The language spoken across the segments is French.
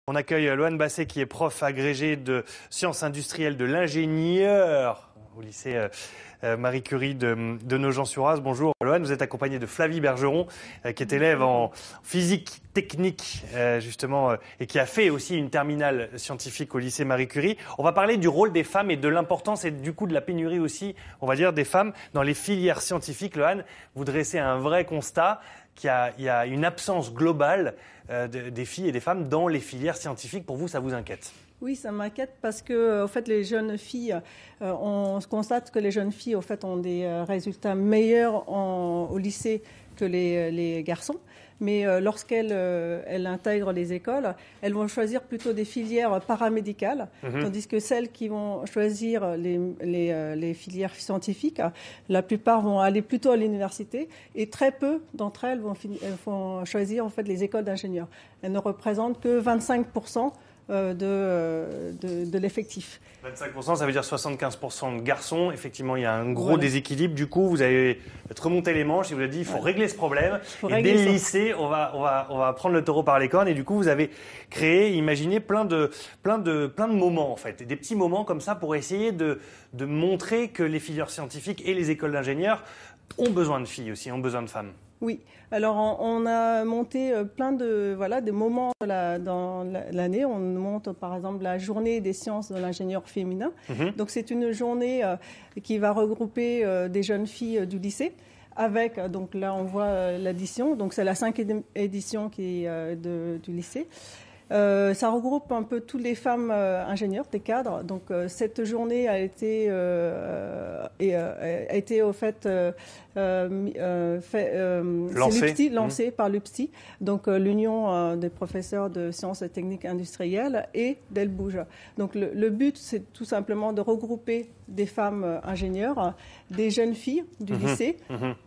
On accueille Loane Basset qui est prof agrégé de sciences industrielles de l'ingénieur au lycée Marie Curie de Nogent-sur-Oise. Bonjour Loane, vous êtes accompagné de Flavie Bergeron qui est élève en physique technique justement et qui a fait aussi une terminale scientifique au lycée Marie Curie. On va parler du rôle des femmes et de l'importance et du coup de la pénurie aussi, on va dire, des femmes dans les filières scientifiques. Loane, vous dressez un vrai constat qu'il y a une absence globale des filles et des femmes dans les filières scientifiques. Pour vous, ça vous inquiète ? Oui, ça m'inquiète parce que, en fait, les jeunes filles, on constate que les jeunes filles, en fait, ont des résultats meilleurs au lycée que les garçons. Mais lorsqu'elles intègrent les écoles, elles vont choisir plutôt des filières paramédicales, tandis que celles qui vont choisir les filières scientifiques, la plupart vont aller plutôt à l'université et très peu d'entre elles vont choisir en fait les écoles d'ingénieurs. Elles ne représentent que 25% de l'effectif. 25%, ça veut dire 75% de garçons. Effectivement, il y a un gros déséquilibre. Du coup, vous avez remonté les manches et vous avez dit il faut régler ce problème. Et dès le lycée, on va prendre le taureau par les cornes. Et du coup, vous avez créé, imaginé plein de moments en fait, des petits moments comme ça pour essayer de montrer que les filières scientifiques et les écoles d'ingénieurs ont besoin de filles aussi, ont besoin de femmes. Oui, alors on a monté plein de moments dans l'année. On monte par exemple la journée des sciences de l'ingénieur féminin. Donc c'est une journée qui va regrouper des jeunes filles du lycée. Avec, donc là on voit l'addition, donc c'est la 5e édition qui est du lycée. Ça regroupe un peu toutes les femmes ingénieurs, des cadres. Donc cette journée a été au fait lancée par l'UPSI, donc l'Union des professeurs de sciences et techniques industrielles et d'Elle Bouge. Donc le but, c'est tout simplement de regrouper des femmes ingénieurs, des jeunes filles du lycée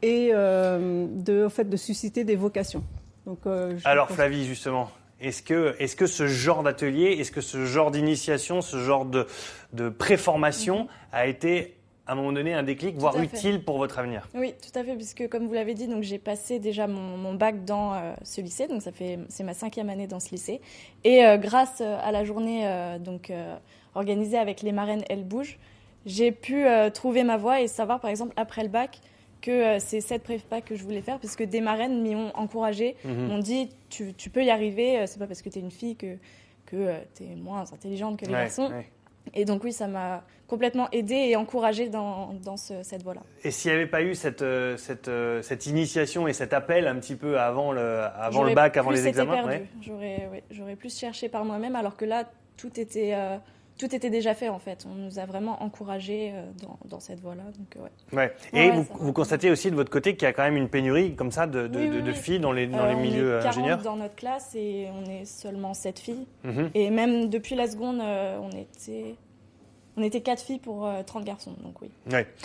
et de susciter des vocations. Donc, alors Flavie, justement, est-ce que ce genre d'atelier, est-ce que ce genre d'initiation, ce genre de préformation a été à un moment donné un déclic, voire utile pour votre avenir? Oui, tout à fait, puisque comme vous l'avez dit, donc j'ai passé déjà mon bac dans ce lycée, donc c'est ma 5e année dans ce lycée, et grâce à la journée organisée avec les marraines Elle Bouge, j'ai pu trouver ma voie et savoir par exemple après le bac que c'est cette prépa que je voulais faire, parce que des marraines m'y ont encouragée, m'ont dit tu peux y arriver, c'est pas parce que tu es une fille que tu es moins intelligente que les garçons. Ouais. Et donc oui, ça m'a complètement aidée et encouragée dans cette voie-là. Et s'il n'y avait pas eu cette initiation et cet appel un petit peu avant le bac, avant les examens, j'aurais plus cherché par moi-même, alors que là, tout était déjà fait en fait. On nous a vraiment encouragés dans cette voie-là. Donc, Et vous constatez aussi de votre côté qu'il y a quand même une pénurie comme ça de filles dans les milieux ingénieurs. On est 40 dans notre classe et on est seulement 7 filles. Et même depuis la seconde, on était 4 filles pour 30 garçons. Donc oui.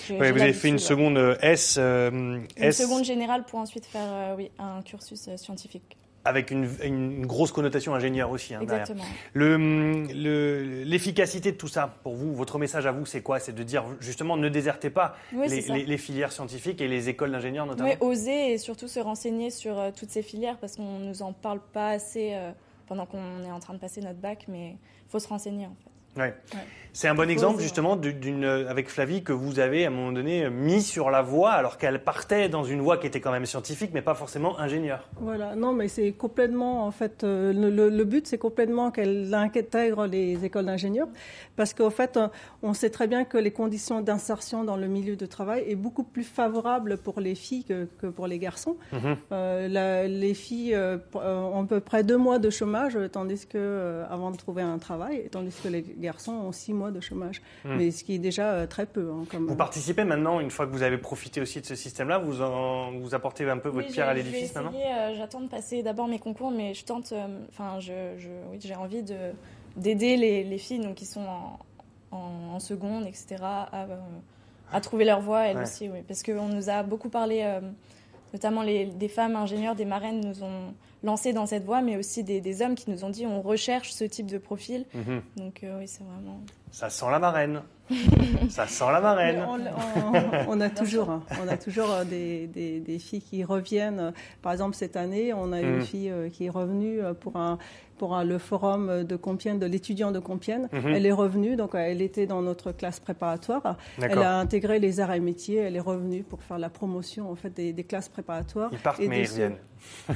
Vous avez fait une seconde S. Une seconde générale pour ensuite faire un cursus scientifique. Avec une grosse connotation ingénieur aussi. Exactement. L'efficacité de tout ça, pour vous, votre message à vous, c'est quoi? C'est de dire justement ne désertez pas les filières scientifiques et les écoles d'ingénieurs notamment. Oui, oser et surtout se renseigner sur toutes ces filières, parce qu'on ne nous en parle pas assez pendant qu'on est en train de passer notre bac, mais il faut se renseigner en fait. C'est un bon exemple justement avec Flavie que vous avez à un moment donné mis sur la voie alors qu'elle partait dans une voie qui était quand même scientifique mais pas forcément ingénieure. Voilà, non mais c'est complètement en fait le but c'est complètement qu'elle intègre les écoles d'ingénieurs, parce qu'en fait on sait très bien que les conditions d'insertion dans le milieu de travail est beaucoup plus favorable pour les filles que pour les garçons. Les filles ont à peu près 2 mois de chômage tandis que avant de trouver un travail, tandis que les garçons ont 6 mois de chômage, mais ce qui est déjà très peu. Vous participez maintenant, une fois que vous avez profité aussi de ce système-là, vous apportez un peu votre pierre à l'édifice maintenant? J'attends de passer d'abord mes concours, mais je tente, j'ai envie d'aider les filles donc, qui sont en seconde, etc., à trouver leur voie, elles aussi, parce qu'on nous a beaucoup parlé, notamment des femmes ingénieurs, des marraines nous ont lancés dans cette voie, mais aussi des hommes qui nous ont dit on recherche ce type de profil. Donc oui, c'est vraiment... Ça sent la marraine. Ça sent la marraine. On a toujours des filles qui reviennent. Par exemple, cette année, on a une fille qui est revenue pour le forum de Compiègne, de l'étudiant de Compiègne. Elle est revenue, donc elle était dans notre classe préparatoire. Elle a intégré les arts et métiers. Elle est revenue pour faire la promotion en fait des classes préparatoires. Ils partent, mais ils reviennent.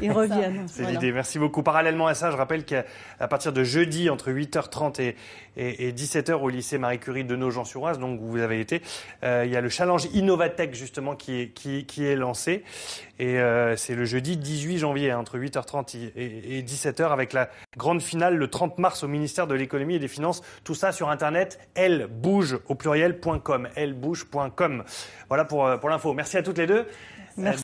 Ils reviennent. C'est l'idée. Merci beaucoup. Parallèlement à ça, je rappelle qu'à partir de jeudi, entre 8h30 et 17h au lycée Marie Curie de Nogent-sur-Oise, donc où vous avez été, il y a le challenge Innovatech justement qui est lancé. Et c'est le jeudi 18 janvier, entre 8h30 et 17h, avec la grande finale le 30 mars au ministère de l'économie et des finances. Tout ça sur Internet, ellebouge au pluriel.com. ellebouge.com. Voilà pour l'info. Merci à toutes les deux. Merci.